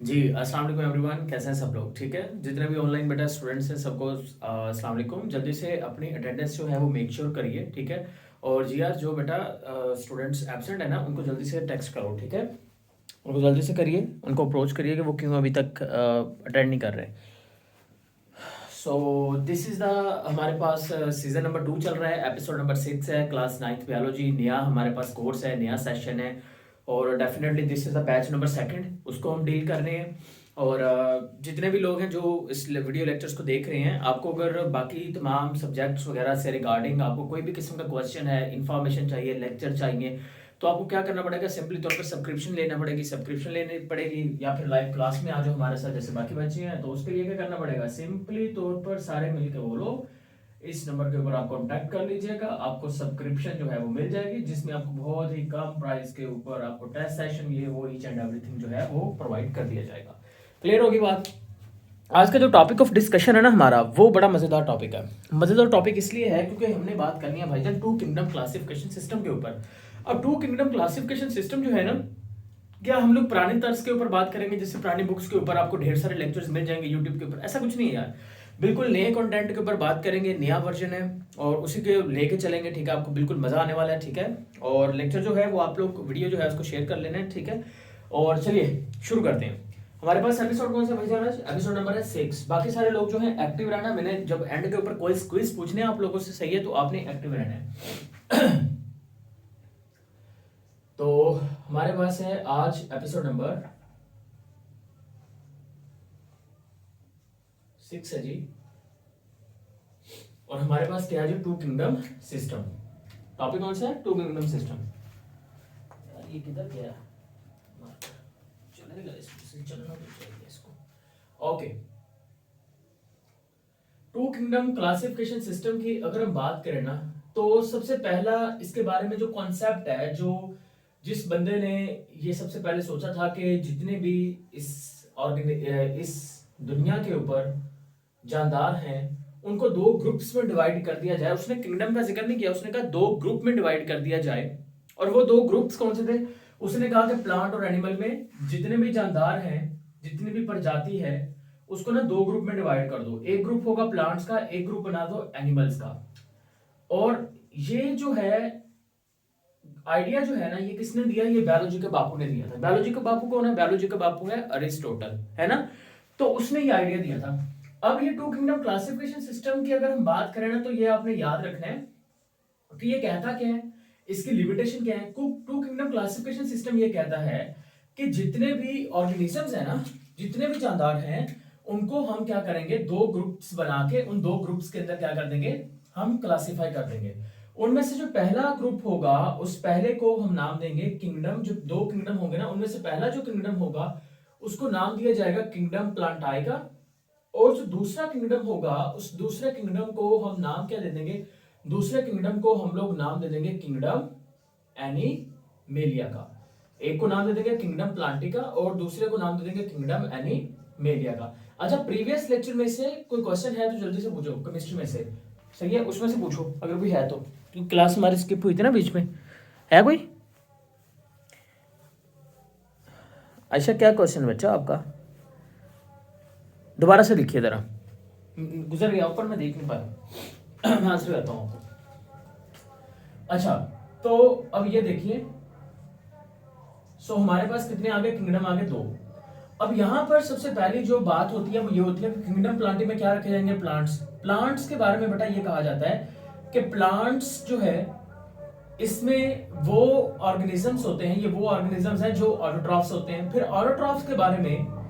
जी, अस्सलाम वालेकुम एवरीवन, कैसे हैं सब लोग? ठीक है, जितने भी ऑनलाइन बेटा स्टूडेंट्स हैं सबको अस्सलाम वालेकुम। जल्दी से अपनी अटेंडेंस जो है वो मेक श्योर करिए, ठीक है। और जी आर जो बेटा स्टूडेंट्स एब्सेंट है ना उनको जल्दी से टेक्स्ट करो, ठीक है। उनको जल्दी से करिए, उनको अप्रोच करिए कि वो क्यों अभी तक अटेंड नहीं कर रहे। सो दिस इज़ द हमारे पास सीज़न नंबर 2 चल रहा है, एपिसोड नंबर 6 है, क्लास 9th बायोलॉजी। नया हमारे पास कोर्स है, नया सेशन है और definitely this is the batch number second, उसको हम डील कर रहे हैं। और जितने भी लोग हैं जो इस वीडियो लेक्चर्स को देख रहे हैं, आपको अगर बाकी तमाम सब्जेक्ट्स वगैरह से रिगार्डिंग आपको कोई भी किस्म का क्वेश्चन है, इन्फॉर्मेशन चाहिए, लेक्चर चाहिए, तो आपको क्या करना पड़ेगा, सिंपली तौर पर सब्सक्रिप्शन लेना पड़ेगी, सब्सक्रिप्शन लेनी पड़ेगी, या फिर लाइव क्लास में आ जाओ हमारे साथ जैसे बाकी बच्चे हैं। तो उसके लिए क्या करना पड़ेगा, सिंपली तौर पर सारे मिलकर बोलो, इस नंबर के ऊपर आप कॉन्टैक्ट कर लीजिएगा, आपको सब्सक्रिप्शन जो है वो मिल जाएगी, जिसमें आपको बहुत ही कम प्राइस के ऊपर आपको टेस्ट सेशन ये वो ईच एंड एवरीथिंग जो है वो प्रोवाइड कर दिया जाएगा। क्लियर होगी बात? आज का जो टॉपिक ऑफ डिस्कशन है ना हमारा, वो बड़ा मजेदार टॉपिक है। मजेदार टॉपिक इसलिए है क्योंकि हमने बात करनी है भाईजान टू किंगडम क्लासिफिकेशन सिस्टम के ऊपर। अब टू किंगडम क्लासिफिकेशन सिस्टम जो है ना, क्या हम लोग पुराने तर्ज के ऊपर बात करेंगे, जैसे पुरानी बुक्स के ऊपर आपको ढेर सारे लेक्चर्स मिल जाएंगे यूट्यूब के ऊपर? ऐसा कुछ नहीं है यार, बिल्कुल नए कंटेंट के ऊपर बात करेंगे, नया वर्जन है और उसी के लेके चलेंगे, ठीक है। आपको बिल्कुल मजा आने वाला है, ठीक है। और लेक्चर जो है वो आप लोग वीडियो जो है उसको शेयर कर लेना है, ठीक है। और चलिए शुरू करते हैं। हमारे पास एपिसोड कौन सा भाई जान? एपिसोड नंबर है 6। बाकी सारे लोग जो है एक्टिव रहना, मैंने जब एंड के ऊपर कोई क्विज पूछने आप लोगों से, सही है, तो आपने एक्टिव रहना है। तो हमारे पास है आज एपिसोड नंबर 6 है जी। और हमारे पास क्या है जी, टू किंगडम सिस्टम। टॉपिक कौन सा है? Two kingdom system. यार ये किधर गया? चलेगा इसको, चलना तो चाहिए इसको। Okay, two kingdom classification system की अगर हम बात करें ना, तो सबसे पहला इसके बारे में जो कॉन्सेप्ट है, जो जिस बंदे ने ये सबसे पहले सोचा था कि जितने भी इस इस दुनिया के ऊपर जानदार हैं उनको दो ग्रुप्स में डिवाइड कर दिया जाए। उसने किंगडम का जिक्र नहीं किया, उसने कहा दो ग्रुप में डिवाइड कर दिया जाए। और वो दो ग्रुप्स कौन से थे? उसने कहा कि प्लांट और एनिमल में जितने भी जानदार हैं, जितनी भी प्रजाति है, उसको ना दो ग्रुप में डिवाइड कर दो। एक ग्रुप होगा प्लांट्स का, एक ग्रुप बना दो एनिमल्स का। और ये जो है आइडिया जो है ना, ये किसने दिया? ये बायोलॉजी के बापू ने दिया था। बायोलॉजी के बापू कौन है? बायोलॉजी के बापू है अरिस्टोटल, है ना। तो उसने ये आइडिया दिया था। अब ये टू किंगडम क्लासिफिकेशन सिस्टम की अगर हम बात करें ना, तो ये आपने याद रखना है कि ये कहता क्या है, इसकी लिमिटेशन क्या है। टू किंगडम क्लासिफिकेशन सिस्टम ये कहता है कि जितने भी ऑर्गेनिजम्स है ना, जितने भी जानदार हैं, उनको हम क्या करेंगे, दो ग्रुप्स बना के उन दो ग्रुप्स के अंदर क्या कर देंगे, हम क्लासिफाई कर देंगे। उनमें से जो पहला ग्रुप होगा, उस पहले को हम नाम देंगे किंगडम। जो दो किंगडम होंगे ना, उनमें से पहला जो किंगडम होगा उसको नाम दिया जाएगा किंगडम प्लांटाई का। और जो दूसरा किंगडम होगा, उस दूसरे किंगडम को हम नाम क्या दे देंगे? दूसरे किंगडम को हम लोग नाम दे देंगे किंगडम एनीमेलिया का। एक को नाम दे देंगे किंगडम प्लांटिका और दूसरे को नाम दे देंगे किंगडम एनीमेलिया का। अच्छा, प्रीवियस लेक्चर में से कोई क्वेश्चन है तो जल्दी से पूछो, केमिस्ट्री में से, सही है, उसमें से पूछो अगर कोई है तो, क्योंकि क्लास हमारी स्किप हुई थी ना बीच में। है कोई? अच्छा, क्या क्वेश्चन बच्चा आपका? दोबारा से लिखिए जरा, गुजर गया ऊपर, मैं देख नहीं पाया। मैं आंसर करता हूँ आपको। अच्छा, तो अब ये देखिए, सो हमारे पास कितने आ गए? किंगडम आ गए दो। अब यहां पर सबसे पहली जो बात होती है वो ये होती है कि किंगडम प्लांटिंग में क्या रखे जाएंगे? प्लांट्स। प्लांट्स के बारे में बेटा ये कहा जाता है कि प्लांट्स जो है, इसमें वो ऑर्गेनिजम्स होते हैं, ये वो ऑर्गेनिजम्स हैं जो ऑटोट्रॉफ्स होते हैं। फिर ऑटोट्रॉफ्स के बारे में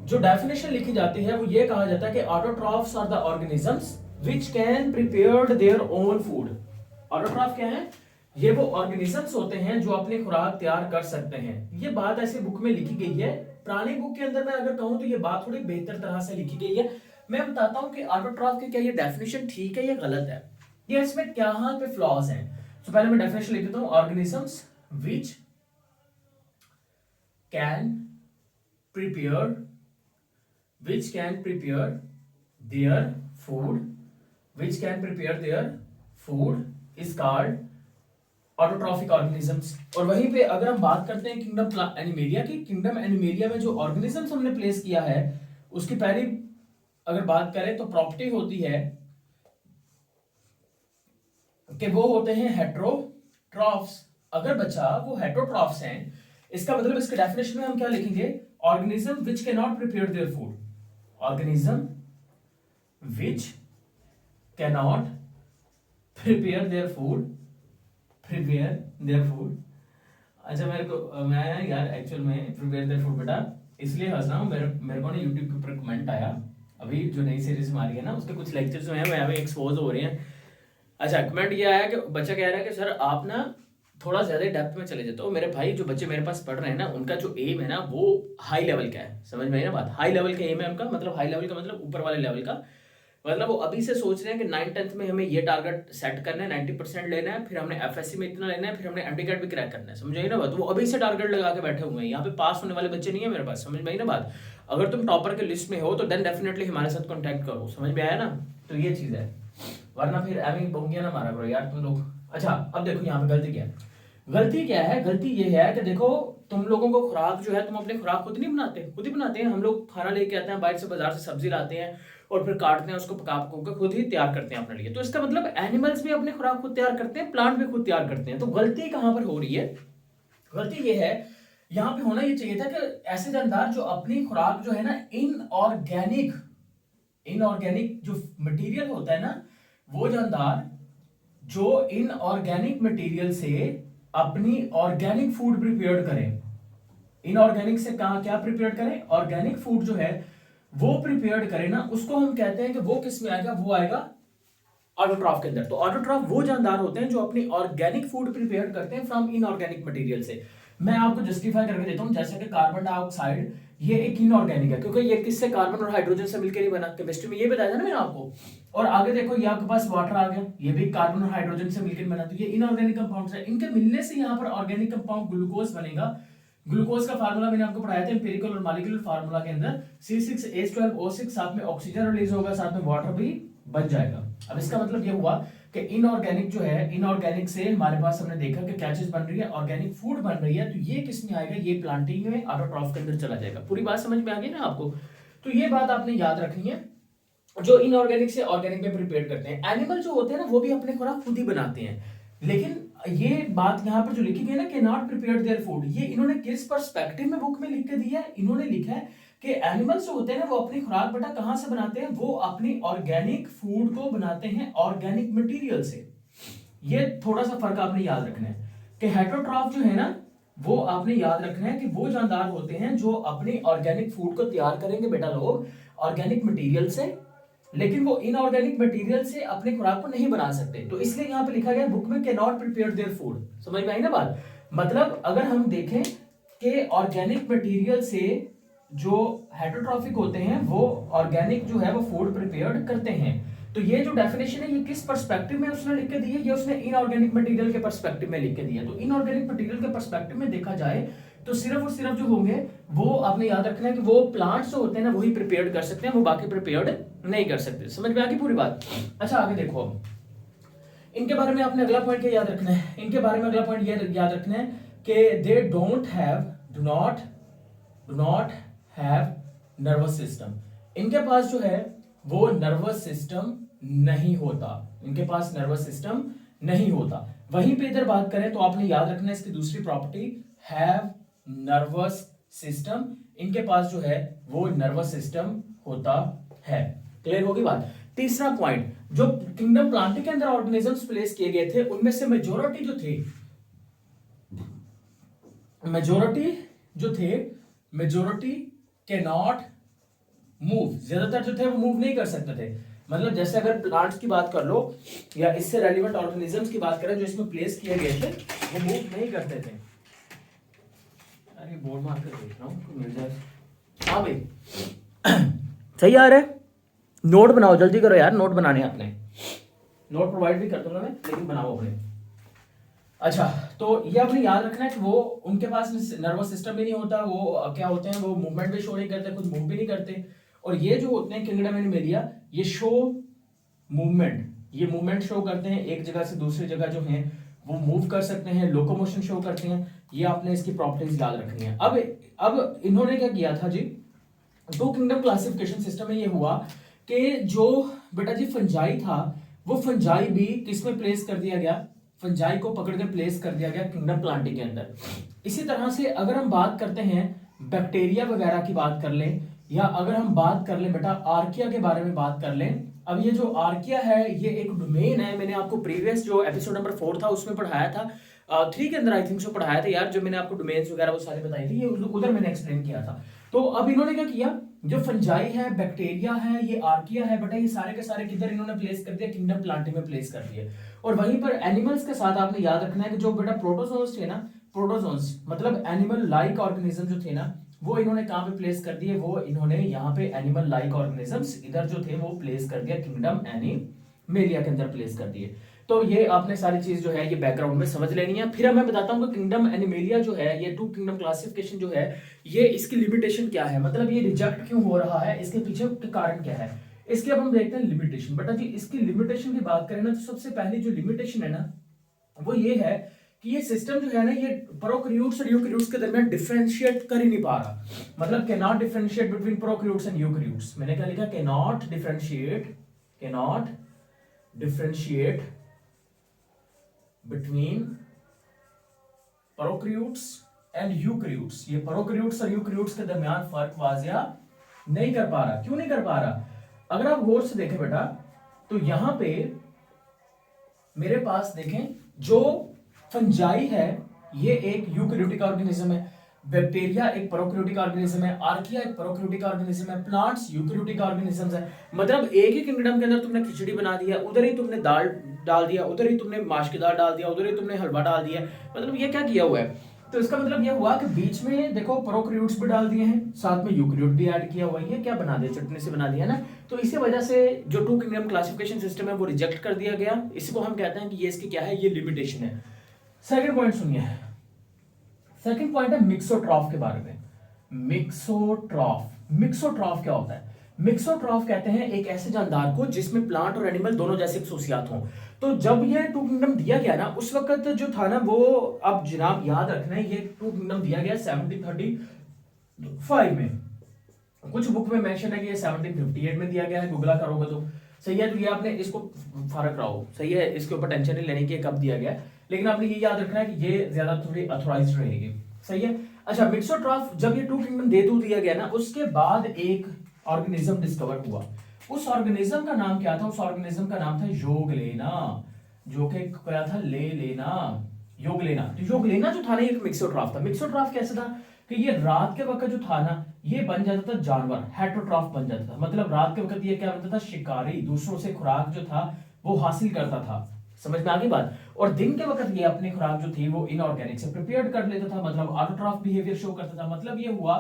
जो डेफिनेशन लिखी जाती है वो ये कहा जाता है कि autotrophs are the organisms which can prepare their own food. Autotroph क्या है? ये वो ऑर्गेनिजम्स होते हैं जो अपनी खुराक तैयार कर सकते हैं। ये बात ऐसी बुक में लिखी गई है। पुरानी बुक के अंदर मैं अगर कहूं तो ये बात थोड़ी बेहतर तरह से लिखी गई है। मैं बताता हूं कि ऑटोट्रॉफ की क्या ये डेफिनेशन ठीक है या गलत है, या इसमें क्या पे फ्लॉज हैं। तो पहले मैं डेफिनेशन लिख देता हूं, organisms which can prepare which can prepare their food which can prepare their food is called autotrophic organisms. और वहीं पे अगर हम बात करते हैं किंगडम एनिमेलिया की, किंगडम एनिमेलिया में जो ऑर्गेनिजम्स हमने प्लेस किया है उसकी पहली अगर बात करें तो प्रॉपर्टी होती है कि वो होते हैं हेट्रोट्रॉफ्स। अगर बच्चा वो हेट्रोट्रॉफ्स हैं, इसका मतलब इसके डेफिनेशन में हम क्या लिखेंगे, organism which can not prepare their food, organism which can not prepare their food, prepare their food. अच्छा मैं यार एक्चुअल में प्रिपेयर देयर फूड बेटा इसलिए हंस रहा हूँ, मेरे को ना यूट्यूब के ऊपर कमेंट आया, अभी जो नई सीरीज हमारी है ना उसके कुछ लेक्चर्स जो हैं वो यहाँ पे एक्सपोज हो रहे हैं। अच्छा कमेंट ये आया कि बच्चा कह रहा है कि सर आप ना थोड़ा ज्यादा डेप्थ में चले जाते हो। मेरे भाई जो बच्चे मेरे पास पढ़ रहे हैं ना उनका जो एम है ना वो हाई लेवल का है, समझ में आई ना बात, हाई लेवल का एम है उनका, मतलब हाई लेवल का मतलब ऊपर वाले लेवल का, मतलब वो अभी से सोच रहे हैं कि 9th-10th में हमें ये टारगेट सेट करना है, 90% लेना है, फिर हमने एफएससी में इतना लेना है, फिर हमने एमडीकैट भी क्रैक करना है, समझ आई ना बात। वो अभी से टारगेट लगा के बैठे हुए हैं, यहाँ पे पास होने वाले बच्चे नहीं है मेरे पास, समझ में आई ना बात। अगर तुम टॉपर के लिस्ट में हो तो देन डेफिनेटली हमारे साथ कॉन्टैक्ट करो, समझ में आया ना। तो ये चीज है, वरना फिर एमी बोंगिया ना मारा करो यार तुम लोग। अच्छा अब देखो यहाँ पे गलती क्या है, गलती क्या है, गलती ये है कि देखो तुम लोगों को खुराक जो है तुम अपनी खुराक खुद नहीं बनाते, खुद ही बनाते हैं। हम लोग खाना लेके आते हैं बाहर से, बाजार से सब्जी लाते हैं और फिर काटते हैं उसको, पका पका के खुद ही तैयार करते हैं अपने लिए। तो इसका मतलब एनिमल्स भी अपनी खुराक खुद तैयार करते हैं, प्लांट भी खुद तैयार करते हैं। तो गलती कहाँ पर हो रही है, गलती ये है, यहाँ पे होना ये चाहिए था कि ऐसे जानदार जो अपनी खुराक जो है ना इनऑर्गेनिक जो मटेरियल होता है ना, वो जानदार जो इनऑर्गेनिक मटेरियल से अपनी ऑर्गेनिक फूड प्रिपेयर करें, इनऑर्गेनिक से कहा क्या प्रिपेयर करें, ऑर्गेनिक फूड जो है वो प्रिपेयर करें ना, उसको हम कहते हैं कि वो किस में आएगा, वो आएगा ऑटोट्रॉफ के अंदर। तो ऑटोट्रॉफ वो जानदार होते हैं जो अपनी ऑर्गेनिक फूड प्रिपेयर करते हैं फ्रॉम इनऑर्गेनिक मटेरियल से। मैं आपको जस्टिफाई करके देता हूं, जैसे कि कार्बन डाइऑक्साइड ये एक इनऑर्गेनिक है, क्योंकि ये किससे, कार्बन और हाइड्रोजन से मिलकर नहीं बना, केमिस्ट्री में ये बताया था ना मैंने आपको। और आगे देखो ये आपके पास वाटर आ गया, ये भी कार्बन और हाइड्रोजन से मिलकर बना, तो ये इनऑर्गेनिक कंपाउंड है, इनके मिलने से यहाँ पर ऑर्गेनिक कंपाउंड ग्लूकोज बनेगा। ग्लूकोज का फार्मूला मैंने आपको पढ़ाया था एम्पिरिकल और मॉलिक्यूलर फार्मूला के अंदर, C6H12O6, साथ में ऑक्सीजन रिलीज होगा, साथ में वाटर भी बन जाएगा। अब इसका मतलब ये हुआ कि इनऑर्गेनिक जो है, इनऑर्गेनिक से हमारे पास हमने देखा कि क्या चीज बन रही है, ऑर्गेनिक फूड बन रही है। तो ये किस में आएगा, ये प्लांटिंग में ऑटोट्रॉफ के अंदर चला जाएगा। पूरी बात समझ में आ गई ना आपको। तो ये बात आपने याद रखनी है, जो इनऑर्गेनिक से ऑर्गेनिक में प्रिपेयर करते हैं। एनिमल जो होते हैं ना वो भी अपने खुराक खुद ही बनाते हैं, लेकिन ये बात यहाँ पर जो लिखी गई ना कि नॉट प्रिपेयर देयर फूड, ये इन्होंने किस पर्सपेक्टिव में बुक में लिख के दिया है, इन्होंने लिखा है कि एनिमल्स जो होते हैं ना वो अपनी खुराक बेटा कहां से बनाते हैं, वो अपनी ऑर्गेनिक फूड को बनाते हैं ऑर्गेनिक मटेरियल से। ये थोड़ा सा फर्क आपने याद रखना है कि हेटरोट्रॉफ जो है ना वो आपने याद रखना है कि वो जानदार होते हैं जो अपनी ऑर्गेनिक फूड को तैयार करेंगे बेटा लोग ऑर्गेनिक मटेरियल से, लेकिन वो इनऑर्गेनिक मटेरियल से अपने खुराक को नहीं बना सकते। तो इसलिए यहाँ पे लिखा गया बुक में can not prepare their food. समझ में आई ना बात। मतलब अगर हम देखें कि ऑर्गेनिक मटेरियल से जो हेटरोट्रॉफिक होते हैं वो ऑर्गेनिक जो है वो फूड प्रिपेयर करते हैं। तो ये जो डेफिनेशन है ये किस पर्सपेक्टिव में उसने लिख के दी है, ये उसने इनऑर्गेनिक मटेरियल के पर्सपेक्टिव में लिख के दिया। तो इनऑर्गेनिक मटेरियल के पर्सपेक्टिव में देखा जाए तो सिर्फ और सिर्फ जो होंगे वो आपने याद रखना है कि वो प्लांट्स जो होते हैं ना वही प्रिपेयर कर सकते हैं, वो बाकी प्रिपेयर्ड नहीं कर सकते। समझ में आ गई पूरी बात। अच्छा आगे देखो, इनके बारे में आपने अगला पॉइंट क्या याद रखना है, इनके बारे में अगला पॉइंट ये याद रखना है कि they do not have nervous system. इनके पास जो है वो नर्वस सिस्टम नहीं होता, इनके पास नर्वस सिस्टम नहीं होता। वहीं पे इधर बात करें तो आपने याद रखना है इसकी दूसरी प्रॉपर्टी हैव नर्वस सिस्टम, इनके पास जो है वो नर्वस सिस्टम होता है। क्लियर होगी बात। तीसरा पॉइंट, जो किंगडम प्लांटी के अंदर ऑर्गेनिजम्स प्लेस किए गए थे उनमें से मेजोरिटी कैन नॉट मूव, ज्यादातर जो थे वो मूव नहीं कर सकते थे। मतलब जैसे अगर प्लांट्स की बात कर लो या इससे रेलिवेंट ऑर्गेनिजम्स की बात करें जो इसमें प्लेस किए गए थे वो मूव नहीं करते थे। अरे बोर्ड मार कर देख रहा हूँ मिल जाए। हाँ भाई सही आ रहा है। नोट बनाओ जल्दी करो यार, नोट बनाने हैं अपने, नोट प्रोवाइड भी कर दूंगा मैं लेकिन बनाओ अपने। अच्छा तो ये आपने याद रखना है कि वो उनके पास नर्वस सिस्टम भी नहीं होता, वो क्या होते हैं वो मूवमेंट भी शो नहीं करते, कुछ मूव भी नहीं करते। और ये जो होते हैं किंगडम एनिमेलिया ये शो मूवमेंट, ये मूवमेंट शो करते हैं एक जगह से दूसरी जगह जो है वो मूव कर सकते हैं, लोकोमोशन शो करते हैं। ये आपने इसकी प्रॉपर्टीज याद रखनी है। अब इन्होंने क्या किया था जी, टू किंगडम क्लासिफिकेशन सिस्टम में ये हुआ कि जो बेटा जी फंजाई था, वो फंजाई भी किस में प्लेस कर दिया गया, फंजाई को पकड़ के प्लेस कर दिया गया किंगडम प्लांटी के अंदर। इसी तरह से अगर हम बात करते हैं बैक्टीरिया वगैरह की बात कर लें, या अगर हम बात कर लें बेटा आर्किया के बारे में बात कर लें। अब ये जो आर्किया है ये एक डोमेन है, मैंने आपको प्रीवियस जो एपिसोड नंबर 4 था उसमें पढ़ाया था, 3 के अंदर आई थिंक सो पढ़ाया था यार, जो मैंने आपको डोमेन्स वगैरह वो सारे बताई थी, ये उधर मैंने एक्सप्लेन किया था। तो अब इन्होंने क्या किया, जो फंजाई है, बैक्टीरिया है, ये आर्किया है बेटा, ये सारे के सारे किधर इन्होंने प्लेस कर दिया, किंगडम प्लांटी में प्लेस कर दिए। और वहीं पर एनिमल्स के साथ आपने याद रखना है कि जो बेटा प्रोटोजोन्स थे ना, प्रोटोजोन्स मतलब एनिमल लाइक ऑर्गेनिज्म जो थे ना, वो इन्होंने कहां पे प्लेस कर दिए, वो इन्होंने यहाँ पे एनिमल लाइक ऑर्गेनिजम्स इधर जो थे वो प्लेस कर दिया किंगडम एनिमेलिया के अंदर प्लेस कर दिए। तो ये आपने सारी चीज जो है ये बैकग्राउंड में समझ लेनी है। फिर मैं बताता हूँ कि किंगडम एनिमेलिया जो है, ये टू किंगडम क्लासिफिकेशन जो है, ये इसकी लिमिटेशन क्या है, मतलब ये रिजेक्ट क्यों हो रहा है, इसके पीछे के कारण क्या है, इसके अब हम देखते हैं लिमिटेशन। बेटा जी इसकी लिमिटेशन की बात करें ना, तो सबसे पहली जो लिमिटेशन है ना वो ये है कि ये सिस्टम जो है ना, ये प्रोकैरियोट्स और यूकैरियोट्स के दरमियान डिफरेंशिएट कर ही नहीं पा रहा, मतलब can not differentiate between prokaryotes and eukaryotes. मैंने क्या लिखा, can not differentiate between prokaryotes and eukaryotes. ये प्रोकैरियोट्स और यूकैरियोट्स के दरमियान फर्क वाजिया नहीं कर पा रहा। क्यों नहीं कर पा रहा, अगर आप गौर से देखें बेटा, तो यहां पे मेरे पास देखें, जो फंजाई है ये एक यूकैरियोटिक ऑर्गेनिज्म है, बैक्टीरिया एक प्रोकैरियोटिक ऑर्गेनिज्म है, आर्किया एक प्रोकैरियोटिक ऑर्गेनिज्म है, प्लांट्स यूकैरियोटिक ऑर्गेनिजम्स है। मतलब एक ही किंगडम के अंदर तुमने खिचड़ी बना दिया, उधर ही तुमने दाल डाल दिया, उधर ही तुमने माश की दाल डाल दिया, उधर ही तुमने हलवा डाल दिया, मतलब ये क्या किया हुआ है। तो इसका मतलब ये हुआ कि बीच में देखो प्रोकैरियोट्स भी डाल दिए हैं, साथ में यूकैरियोट भी ऐड किया हुआ है। ये क्या बना दिया, चटनी से बना दिया ना। तो इसी वजह से जो टू किंगडम क्लासिफिकेशन सिस्टम है वो रिजेक्ट कर दिया गया। इसको हम कहते हैं कि ये इसकी क्या है, ये लिमिटेशन है। सेकंड पॉइंट सुनिए, सेकंड पॉइंट है मिक्सोट्रॉफ के बारे में। मिक्सोट्रॉफ क्या होता है, मिक्सोट्रॉफ कहते हैं एक ऐसे जानदार को जिसमें प्लांट और एनिमल दोनों जैसे खसूसियात हों। तो जब ये टू किंगडम दिया गया ना, उस वक्त जो था ना वो, अब जनाब याद रखना है, ये टू किंगडम दिया गया 1735 में। कुछ बुक में मेंशन है कि ये 1758 में दिया गया है, गूगल करोगे तो सही है। तो ये आपने इसको फर्क रहो, सही है, इसके ऊपर टेंशन नहीं लेने की कब दिया गया, लेकिन आपने ये याद रखना है कि ये ज्यादा थोड़ी अथोराइज्ड रहेगी, सही है। अच्छा, मिक्सोट्रॉफ जब ये टू किंगडम दे दिया गया ना, उसके बाद एक ऑर्गेनिज्म डिस्कवर हुआ। उस ऑर्गेनिज्म का नाम क्या था, उस ऑर्गेनिज्म का नाम था योगलेना, जो कि क्या था, योगलेना। तो योगलेना जो था ना, एक मिक्सोट्रॉफ था। मिक्सोट्रॉफ कैसे था कि ये रात के वक्त जो था ना, ये बन जाता था जानवर, हेटरोट्रॉफ बन जाता था। मतलब रात के वक्त ये क्या बनता था, शिकारी, दूसरों से खुराक जो था वो हासिल करता था, समझ में आ गई बात। और दिन के वक्त ये अपनी खुराक जो थी वो इनऑर्गेनिक से प्रिपेयर कर लेता था, मतलब ऑटोट्रॉफ बिहेवियर शो करता था। मतलब ये हुआ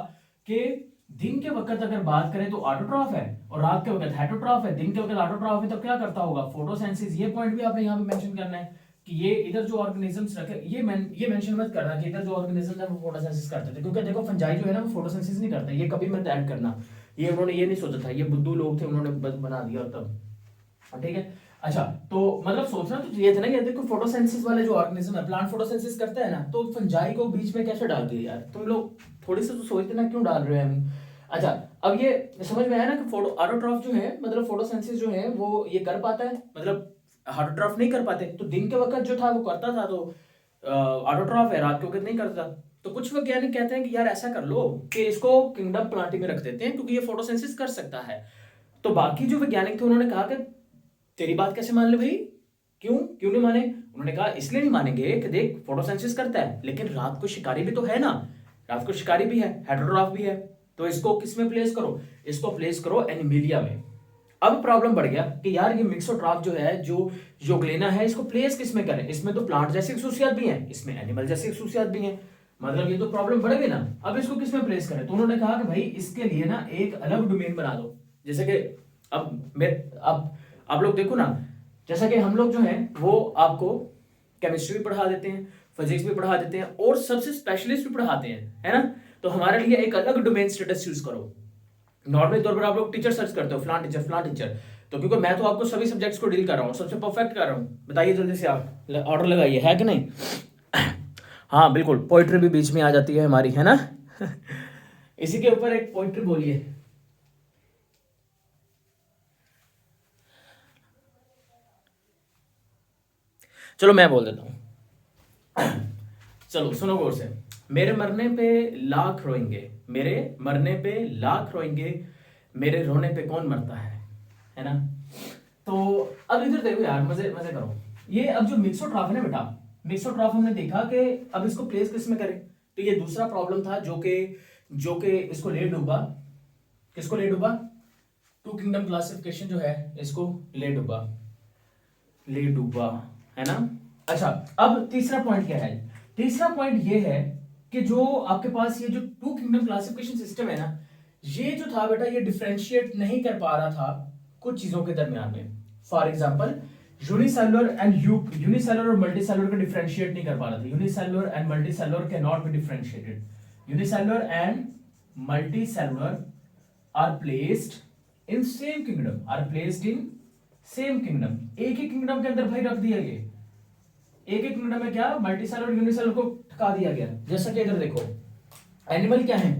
कि दिन के वक्त अगर बात करें तो ऑटोट्रॉफ है, और रात के वक्त हेटरोट्रॉफ है। दिन के वक्त ऑटोट्रॉफ है तो क्या करता होगा, फोटोसिंथेसिस। ये पॉइंट भी आपने यहाँ पे मेंशन करना है कि ये इधर जो ऑर्गेनिजम्स रखे, ये मेंशन मत करना कि इधर जो ऑर्गेनिजम्स है वो फोटोसिंथेसिस करते थे, क्योंकि देखो फंजाई जो है ना वो फोटोसिंथेसिस नहीं करता, ये कभी मत ऐड करना। ये उन्होंने ये नहीं सोचा था, ये बुद्धू लोग थे, उन्होंने बना दिया तब, ठीक है। अच्छा, तो मतलब सोचना तो ये था ना कि देखो फोटोसिंथेसिस वाले जो ऑर्गेनिज्म है, प्लांट फोटोसिंथेसिस करता है ना, तो फंजाई को बीच में कैसे डाल दिया यार, तुम लोग थोड़ी सी तो सोचते ना क्यों डाल रहे हैं। अच्छा, अब ये समझ में आया ना कि ऑटोट्रॉफ जो है, मतलब फोटोसिंथेसिस जो है वो ये कर पाता है, मतलब ऑटोट्रॉफ नहीं कर पाते। तो दिन के वक्त जो था वो करता था, तो ऑटोट्रॉफ है, रात के वक्त नहीं करता। तो कुछ वैज्ञानिक कहते हैं कि यार ऐसा कर लो कि इसको किंगडम प्लांटी में रख देते हैं, क्योंकि ये फोटोसिंथेसिस कर सकता है। तो बाकी जो वैज्ञानिक थे उन्होंने कहा कि तेरी बात कैसे मान ले भाई, क्यों नहीं माने। उन्होंने कहा इसलिए नहीं मानेंगे कि देख फोटोसिंथेसिस करता है, लेकिन रात को शिकारी भी तो है ना, रात को शिकारी भी है, हेटरोट्रॉफ भी है। तो इसको किस में प्लेस करो, इसको प्लेस करो एनिमेलिया में। अब प्रॉब्लम बढ़ गया कि यार ये मिक्सोट्रॉफ जो है, जो योगलेना है, इसको प्लेस किस में करें। इसमें तो प्लांट जैसी खसूसियात भी हैं, इसमें एनिमल जैसी खसूसियात भी हैं, मतलब ये तो प्रॉब्लम बढ़ गई ना। अब इसको किस में प्लेस करें, तो उन्होंने कहा कि भाई इसके लिए ना एक अलग डोमेन बना दो। जैसे कि अब आप लोग देखो ना, जैसा कि हम लोग जो है वो आपको केमिस्ट्री भी पढ़ा देते हैं, फिजिक्स भी पढ़ा देते हैं, और सबसे स्पेशलिस्ट भी पढ़ाते हैं, है ना। तो हमारे लिए एक अलग डोमेन स्टेटस यूज करो। नॉर्मल तौर पर आप लोग टीचर सर्च करते हो, फलान टीचर, तो क्योंकि मैं तो आपको सभी सब्जेक्ट्स को डील कर रहा हूँ, सबसे परफेक्ट कर रहा हूँ। बताइए जल्दी से आप ऑर्डर लगाइए, है कि नहीं? हाँ बिल्कुल, पोइट्री भी बीच में आ जाती है हमारी, है ना? इसी के ऊपर एक पोइट्री बोलिए। चलो मैं बोल देता हूँ। चलो सुनो गौर से। मेरे मरने पे लाख रोएंगे, मेरे मरने पे लाख रोएंगे, मेरे रोने पे कौन मरता है ना? तो अब इधर देखो यार, मजे मजे करो। ये अब जो मिक्सोट्रॉफ है ना बेटा, मिक्सोट्रॉफ हमने देखा कि अब इसको प्लेस किस में करें। तो ये दूसरा प्रॉब्लम था जो कि इसको ले डूबा। किसको ले डूबा? टू किंगडम क्लासिफिकेशन जो है इसको ले डूबा, है ना? अच्छा, अब तीसरा पॉइंट क्या है? तीसरा पॉइंट ये है कि जो आपके पास ये जो टू किंगडम क्लासिफिकेशन सिस्टम है ना, ये जो था बेटा, ये डिफरेंशिएट नहीं कर पा रहा था कुछ चीजों के दरमियान में। For example unicellular and unicellular और मल्टीसेलुलर को डिफरेंशिएट नहीं कर पा रहा था। Unicellular and multicellular can not be differentiated. Unicellular and multicellular are placed in same kingdom, are placed in same kingdom. एक ही किंगडम के अंदर भाई रख दिया, ये एक एक किंगडम में क्या मल्टीसेलुलर यूनिसेलुलर को ठका दिया गया। जैसा कि इधर देखो, एनिमल क्या है?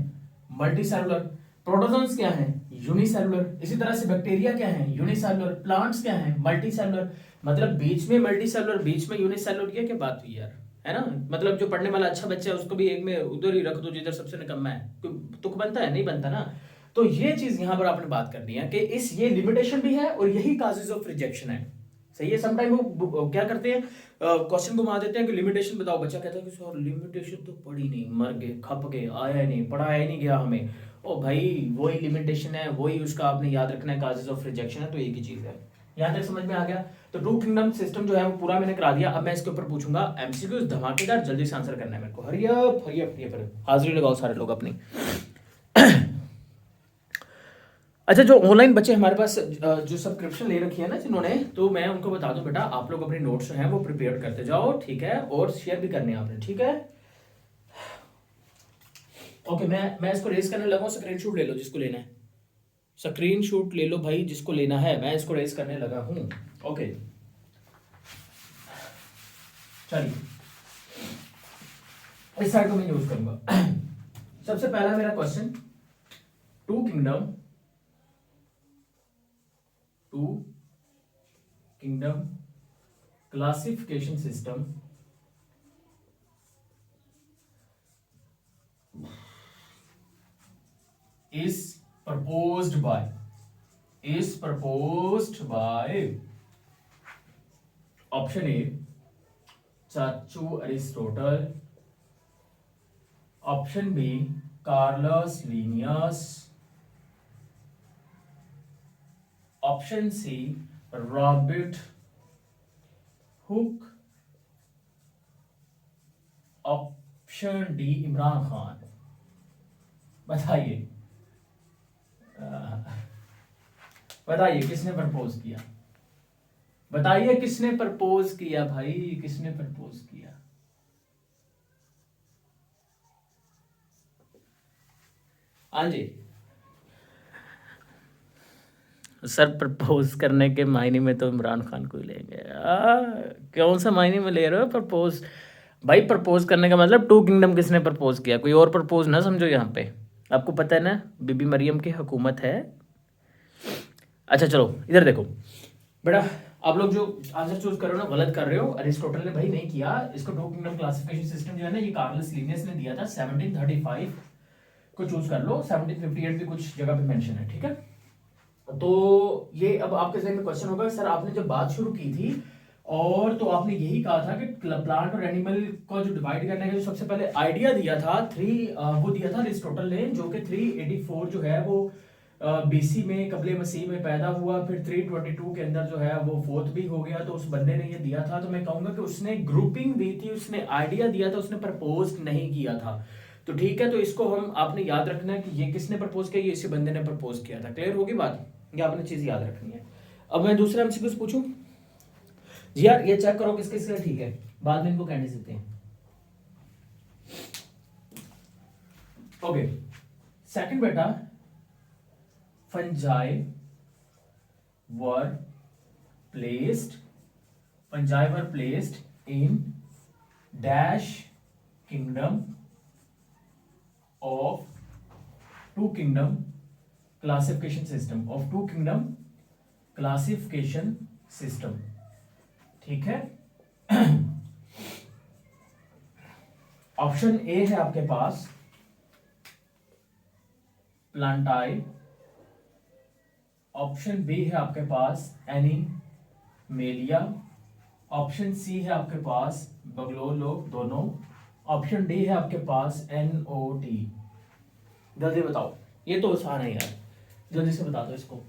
मल्टीसेलुलर। प्रोटोजोन्स क्या है? यूनिसेलुलर। इसी तरह से बैक्टीरिया क्या है? यूनिसेलुलर। प्लांट्स क्या है? मल्टीसेलुलर। मतलब बीच में मल्टीसेलुलर, बीच में यूनिसेलुलर, ये क्या बात हुई यार, है ना? मतलब जो पढ़ने वाला अच्छा बच्चा है उसको भी एक में उधर ही रख दो जिधर सबसे निकम्मा है। तुक बनता है? नहीं बनता ना। तो ये चीज यहां पर आपने बात करनी है कि इस ये लिमिटेशन भी है और यही काजेज ऑफ रिजेक्शन है। सही है। समटाइम वो क्या करते हैं, क्वेश्चन घुमा देते हैं कि लिमिटेशन बताओ। बच्चा कहता है कि सर लिमिटेशन तो पढ़ी नहीं, मर गए, खप गए, आया ही नहीं, पढ़ाया ही नहीं गया हमें। ओ भाई, वही लिमिटेशन है, वही उसका आपने याद रखना है, काजेज ऑफ रिजेक्शन है। तो एक ही चीज है। यहां तक समझ में आ गया? तो टू किंगडम सिस्टम जो है वो पूरा मैंने करा दिया। अब मैं इसके ऊपर पूछूंगा एमसीक्यूज धमाकेदार, जल्दी से आंसर करना है मेरे को। Hurry up hurry up hurry up, हाजिरी लगाओ सारे लोग अपनी। अच्छा, जो ऑनलाइन बच्चे हमारे पास जो सब्सक्रिप्शन ले रखी है ना जिन्होंने, तो मैं उनको बता दूं बेटा, आप लोग अपने नोट्स जो हैं वो प्रिपेयर करते जाओ, ठीक है? और शेयर भी करने हैं आपने, ठीक है? ओके, मैं इसको रेस करने लगा हूं। स्क्रीनशॉट ले लो जिसको लेना है, स्क्रीनशॉट ले लो भाई जिसको लेना है। मैं इसको रेस करने लगा हूं। ओके चलिए, इस साइड को मैं यूज करूंगा। सबसे पहला मेरा question, two kingdom, two kingdom classification system is proposed by option A चाचू Aristotle, option B Carolus Linnaeus, option C Robert Hooke, option D Imran Khan. बताइए बताइए किसने प्रपोज किया? बताइए किसने प्रपोज किया भाई, किसने प्रपोज किया? हाँ जी सर, प्रपोज करने के मायने में तो इमरान खान को ही लेंगे। कौन सा मायने में ले रहे हो प्रपोज? भाई प्रपोज करने का मतलब टू किंगडम किसने प्रपोज किया, कोई और प्रपोज ना समझो यहाँ पे। आपको पता है ना बीबी मरियम की हुकूमत है। अच्छा चलो इधर देखो बेटा, आप लोग जो आंसर चूज कर रहे हो ना, गलत कर रहे हो। अरिस्टोटल ने भाई नहीं किया इसको। टू किंगडम क्लासिफिकेशन सिस्टम जो है ना, ये कार्लस लीनियस ने दिया था 1735 को। चूज कर लो, 1758 भी कुछ जगह पे मेंशन है, ठीक है? तो ये अब आपके जहन में क्वेश्चन होगा, सर आपने जब बात शुरू की थी और तो आपने यही कहा था कि प्लांट और एनिमल को जो डिवाइड करने का जो सबसे पहले आइडिया दिया था वो दिया था अरिस्टोटल ने, जो कि 384 जो है वो बीसी में कबले मसीह में पैदा हुआ। फिर 322 के अंदर जो है वो फोर्थ भी हो गया। तो उस बंदे ने ये दिया था। तो मैं कहूंगा कि उसने ग्रुपिंग दी थी, उसने आइडिया दिया था, उसने प्रपोज नहीं किया था। तो ठीक है, तो इसको हम आपने याद रखना है कि ये किसने प्रपोज किया, ये इसी बंदे ने प्रपोज किया था। क्लियर होगी बात? ये आपने चीज याद रखनी है। अब मैं दूसरा एमसीक्यू पूछूं जी यार, ये चेक करो किसके लिए ठीक है, बाद में इनको कहने देते हैं। ओके, सेकंड बेटा, fungi were placed, fungi were placed in dash kingdom of two kingdom classification system, of two kingdom classification system. ठीक है, ऑप्शन ए है आपके पास प्लांटाई, ऑप्शन बी है आपके पास एनीमेलिया, ऑप्शन सी है आपके पास बगलोलो दोनों, ऑप्शन डी है आपके पास NOT। जल्दी बताओ, ये तो आसान है यार, जल्दी से बता दो इसको।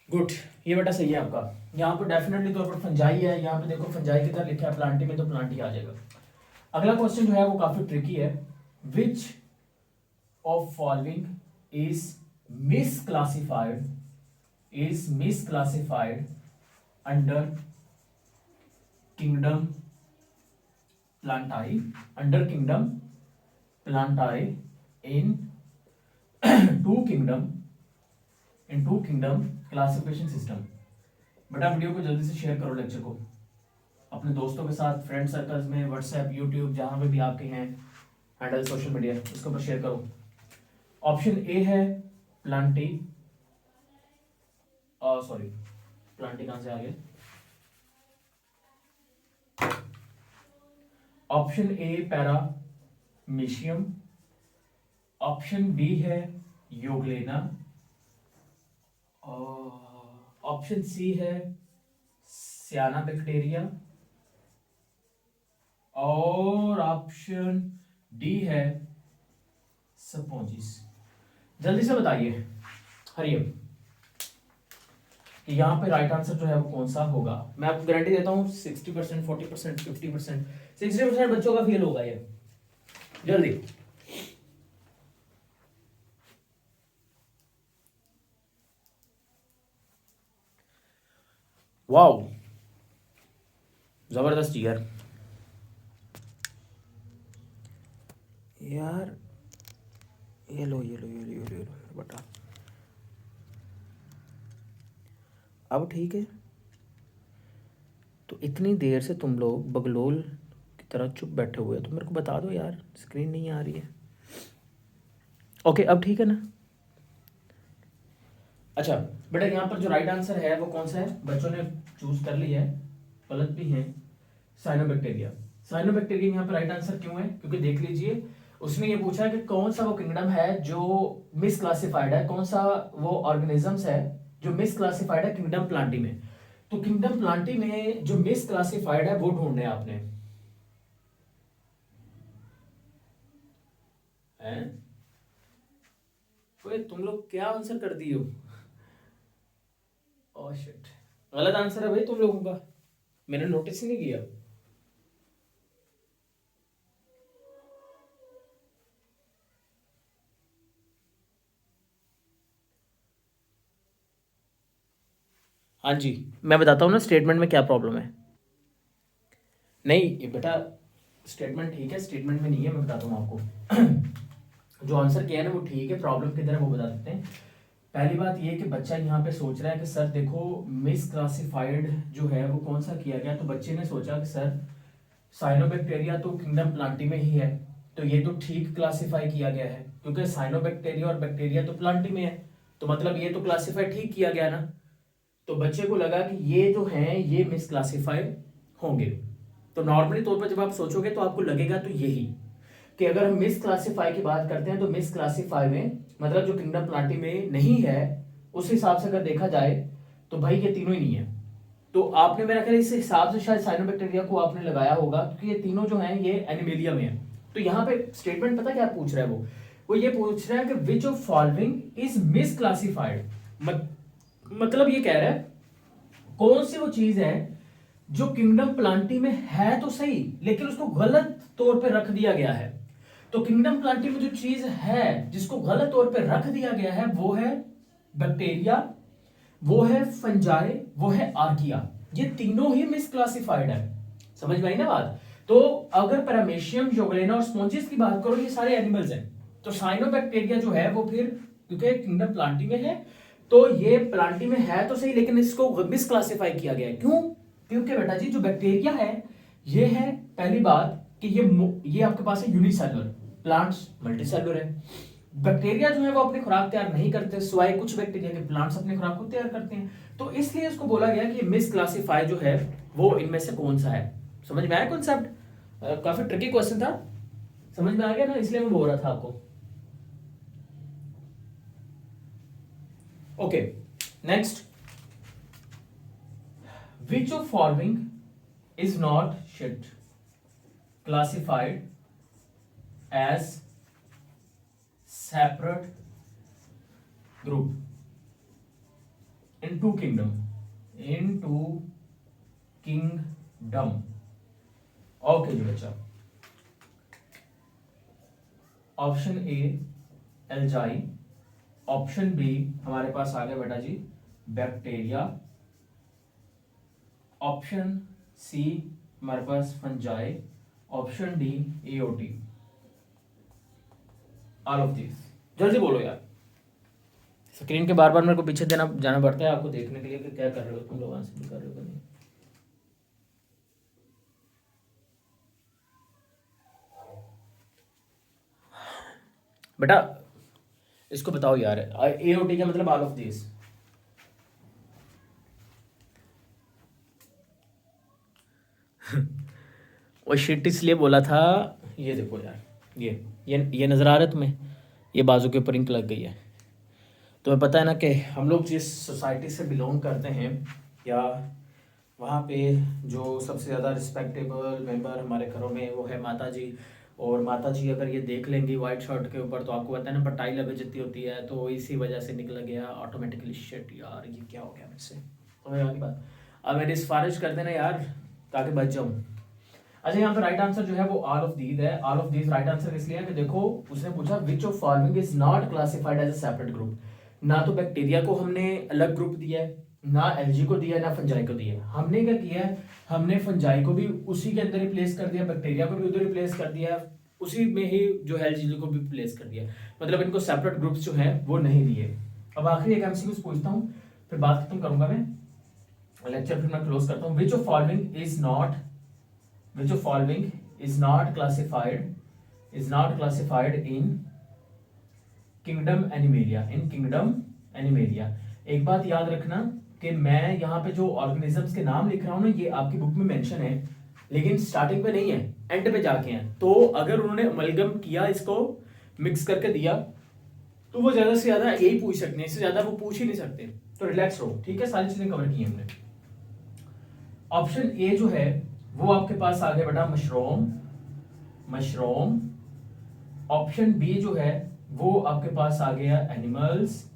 गुड, ये बेटा सही है आपका। यहाँ पर डेफिनेटली तौर पर फंजाई है, यहाँ पे देखो फंजाई किधर लिखा है, प्लांटी में, तो प्लांटी आ जाएगा। अगला क्वेश्चन जो है वो काफी ट्रिकी है। Which of following is misclassified, is misclassified under kingdom plantae, under kingdom plantae in two kingdom, in two kingdom classification system. बेटा वीडियो को जल्दी से शेयर करो, लेक्चर को अपने दोस्तों के साथ, फ्रेंड सर्कल्स में, व्हाट्सएप, यूट्यूब, जहां पे भी आपके हैं हैंडल सोशल मीडिया, उसके ऊपर शेयर करो। ऑप्शन ए है प्लांटी, सॉरी प्लांटी कहां से आ गया, option A paramecium, option B है योगलेना, ऑप्शन सी है सियाना बैक्टीरिया, और ऑप्शन डी है स्पोंजिस। जल्दी से बताइए हरियम कि यहाँ पे राइट आंसर जो है वो कौन सा होगा। मैं आपको गारंटी देता हूँ 60%, 40%, 50%, 60% बच्चों का फेल होगा ये। जल्दी वाओ, जबरदस्त यार, यार ये लो ये लो ये लो ये लो ये लो बटा। अब ठीक है, तो इतनी देर से तुम लोग बगलोल की तरह चुप बैठे हुए हो, तो मेरे को बता दो यार, स्क्रीन नहीं आ रही है। ओके अब ठीक है ना। अच्छा बेटा, यहाँ पर जो राइट आंसर है वो कौन सा है, बच्चों ने चूज कर लिया है, गलत भी है, साइनोबैक्टीरिया। साइनोबैक्टीरिया यहाँ पर राइट आंसर क्यों है, क्योंकि देख लीजिए उसने ये पूछा कि कौन सा वो किंगडम है जो मिसक्लासिफाइड है, कौन सा वो ऑर्गेनिजम्स है जो मिसक्लासिफाइड है किंगडम प्लांटी में। तो किंगडम प्लांटी में जो मिसक्लासिफाइड है वो ढूंढना है आपने, तुम लोग क्या आंसर कर दिए हो। ओह शिट, गलत आंसर है भाई तुम लोगों का, मैंने नोटिस ही नहीं किया। हाँ जी, मैं बताता हूँ ना स्टेटमेंट में क्या प्रॉब्लम है। नहीं ये बेटा स्टेटमेंट ठीक है, स्टेटमेंट में नहीं है, मैं बताता हूँ आपको। जो आंसर किया है ना वो ठीक है, प्रॉब्लम किधर है वो बता देते हैं। पहली बात ये कि बच्चा यहाँ पे सोच रहा है कि सर देखो मिस क्लासिफाइड जो है वो कौन सा किया गया, तो बच्चे ने सोचा कि सर साइनोबैक्टीरिया तो किंगडम प्लांटी में ही है, तो ये तो ठीक क्लासिफाई किया गया है, क्योंकि साइनोबैक्टीरिया और बैक्टीरिया तो प्लांटी में है, तो मतलब ये तो क्लासिफाई ठीक किया गया ना। तो बच्चे को लगा कि ये जो है ये मिस क्लासिफाइड होंगे। तो नॉर्मली तौर पर जब आप सोचोगे तो आपको लगेगा तो यही कि अगर हम मिस क्लासिफाई की बात करते हैं तो मिस क्लासिफाई में मतलब जो किंगडम प्लांटी में नहीं है, उस हिसाब से अगर देखा जाए तो भाई ये तीनों ही नहीं है। तो आपने मेरा ख्याल इस हिसाब से शायद साइनोबैक्टीरिया को आपने लगाया होगा, क्योंकि ये तीनों जो हैं ये एनिमेलिया में है। तो यहाँ पे स्टेटमेंट पता क्या पूछ रहा है वो ये पूछ रहा है कि विच of following is miss classified, मतलब ये कह रहा है कौन सी वो चीज है जो किंगडम प्लांटी में है तो सही लेकिन उसको गलत तौर पे रख दिया गया है। तो किंगडम प्लांटी में जो चीज है जिसको गलत तौर पे रख दिया गया है वो है बैक्टीरिया, वो है फंजाई, वो है आर्किया। ये तीनों ही मिसक्लासिफाइड है, समझ में आई ना बात। तो अगर पैरामीशियम, यूग्लेना और स्पॉन्जिस की बात करो, ये सारे एनिमल्स हैं। तो साइनोबैक्टीरिया जो है वो फिर क्योंकि किंगडम प्लांटी में है, तो ये प्लांटी में है तो सही, लेकिन इसको मिसक्लासिफाई किया गया है। क्यों? क्योंकि बेटा जी जो बैक्टीरिया है ये है, पहली बात कि ये आपके पास है यूनिसेलुलर, प्लांट्स मल्टीसेलुलर है। बैक्टीरिया जो है वो अपनी खुराक तैयार नहीं करते, सिवाय कुछ बैक्टीरिया के प्लांट्स अपनी खुराक को तैयार करते हैं। तो इसलिए इसको बोला गया कि मिसक्लासिफाई जो है वो इनमें से कौन सा है। समझ में आया कॉन्सेप्ट? काफी ट्रिकी क्वेश्चन था, समझ में आ गया ना, इसलिए मैं बोल रहा था आपको। Okay, next, which of following is not shit classified as separate group into kingdom? Okay जी बच्चा, option A algae, option B हमारे पास आ गया बेटा जी बैक्टीरिया, ऑप्शन सी हमारे पास fungi, option D AOT. All of this, जल्दी बोलो यार, स्क्रीन के बार बार मेरे को पीछे देना जाना पड़ता है आपको देखने के लिए कि क्या कर रहे हो तुम लोग, आंसर भी कर रहे हो कि नहीं। बेटा इसको बताओ यार, एओटी का मतलब ऑल ऑफ दिस। वो शिट इसलिए बोला था, ये देखो यार, ये नज़र आ रहा है तुम्हें, ये बाजू के ऊपर इंक लग गई है। तुम्हें पता है ना कि हम लोग जिस सोसाइटी से बिलोंग करते हैं, या वहाँ पे जो सबसे ज़्यादा रिस्पेक्टेबल मेंबर हमारे घरों में वो है माता जी। और माता जी अगर ये देख लेंगी वाइट शर्ट के ऊपर, तो आपको पता है ना बटाई लगे जितनी होती है, तो इसी वजह से निकल गया ऑटोमेटिकली शिट यार, ये क्या हो गया मुझसे। तो यार बात, अब मेरी सिफारिश कर देना यार ताकि बच जाऊँ। अच्छा, यहाँ पे राइट आंसर जो है वो ऑल ऑफ दीज है। All of these right answer इसलिए है कि देखो उसने पूछा which of following is not classified as a separate group. ना तो बैक्टीरिया को हमने अलग ग्रुप दिया है, ना एलजी को दिया है, ना फंजाई को दिया है। हमने क्या किया है, हमने फंजाई को भी उसी के अंदर रिप्लेस कर दिया, बैक्टीरिया को भी उधर रिप्लेस कर दिया, उसी में ही जो है एलजी को भी रिप्लेस कर दिया। मतलब इनको सेपरेट ग्रुप्स जो है वो नहीं दिए। अब आखिरी एक एमसीक्यू पूछता हूँ, फिर बात खत्म करूंगा मैं, लेक्चर फिर मैं क्लोज करता हूँ। विच of following is not which of following is not classified in kingdom animalia, in kingdom animalia। एक बात याद रखना कि मैं यहाँ पे जो ऑर्गेनिजम्स के नाम लिख रहा हूँ ना, ये आपकी बुक में मेंशन है, लेकिन स्टार्टिंग पे नहीं है, एंड पे जाके हैं। तो अगर उन्होंने अमलगम किया, इसको मिक्स करके दिया, तो वो ज्यादा से ज्यादा यही पूछ सकते हैं, इससे ज्यादा वो पूछ ही नहीं सकते। तो रिलैक्स रहो, ठीक है, सारी चीजें कवर की हमने। ऑप्शन ए जो है वो आपके पास आ गया बेटा मशरूम। ऑप्शन बी जो है वो आपके पास आ गया एनिमल्स।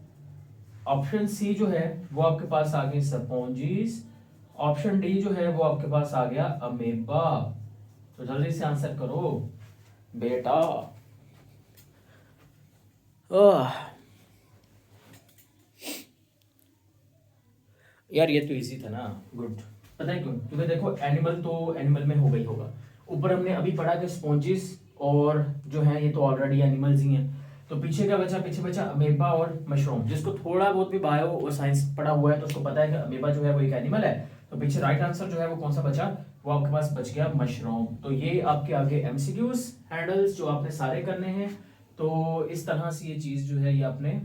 ऑप्शन सी जो है वो आपके पास आ गए स्पॉन्जीज। ऑप्शन डी जो है वो आपके पास आ गया अमेबा। तो जल्दी से आंसर करो बेटा। यार ये तो इजी था ना, गुड। पता है क्यों? क्योंकि देखो एनिमल तो एनिमल में हो गई होगा, ऊपर हमने अभी पढ़ा कि स्पॉन्जिस और जो है ये तो ऑलरेडी एनिमल्स ही हैं। तो पीछे क्या बचा? पीछे बचा अमेबा और मशरूम। जिसको थोड़ा बहुत भी बायो और साइंस पढ़ा हुआ है तो उसको पता है कि अमेबा जो है वो एक एनिमल है। तो पीछे राइट आंसर जो है वो कौन सा बचा? वो आपके पास बच गया मशरूम। तो ये आपके आगे एमसीक्यूज हैंडल्स जो आपने सारे करने हैं। तो इस तरह से ये चीज जो है ये आपने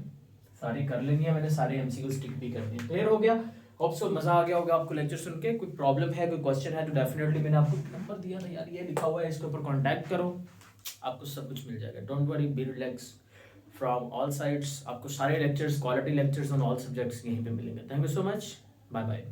सारी कर लेनी है। मैंने सारे एमसीक्यूज टिक भी कर दिए। क्लियर हो गया? होप सो मजा आ गया होगा आपको लेक्चर सुन के। कोई प्रॉब्लम है, कोई क्वेश्चन है तो डेफिनेटली मैंने आपको नंबर दिया था यार, ये लिखा हुआ है, इसके ऊपर कांटेक्ट करो, आपको सब कुछ मिल जाएगा। Don't worry, be relax from all sides. आपको सारे lectures, quality lectures on all subjects यहीं पे मिलेंगे। Thank you so much, bye bye.